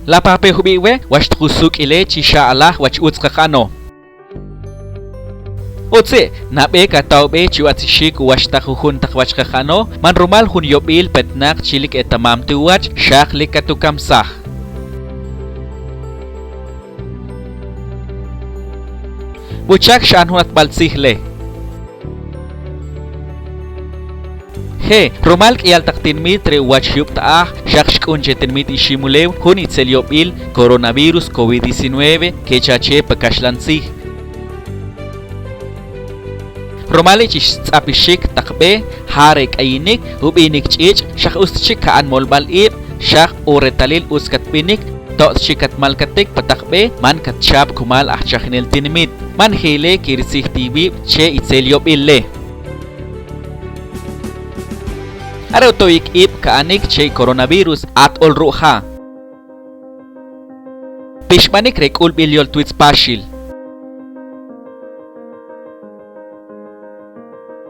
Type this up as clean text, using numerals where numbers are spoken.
La pape hubiwe wash tusuk ile chisha Allah wach utskakano. Otse nabe kataube chiwatsishik wash takuhun takwachkakano man rumal hun yobil petnak chilik etamam tuwach shak likatukamsah. Buchak shan hunat balsihle. He, rumal kiyal taktinmit tre wach yup taah shakshk unchetinmit ishimulew hun itzel yobil coronavirus COVID-19 kechache pakashlansih. Rumali chish tsapishik takbe harek ayinik ubinik chich shak ustchik kaan molbal ib shak uretalil uskat pinik tot chikat malkatik patakbe man katshab kumal ahchakhnil tinmit man hele kirsih tibib che itzel yobille. Araw toik ib kaanik che coronavirus at ol ruha. Pishmanik rekul bilyol tweets pashil.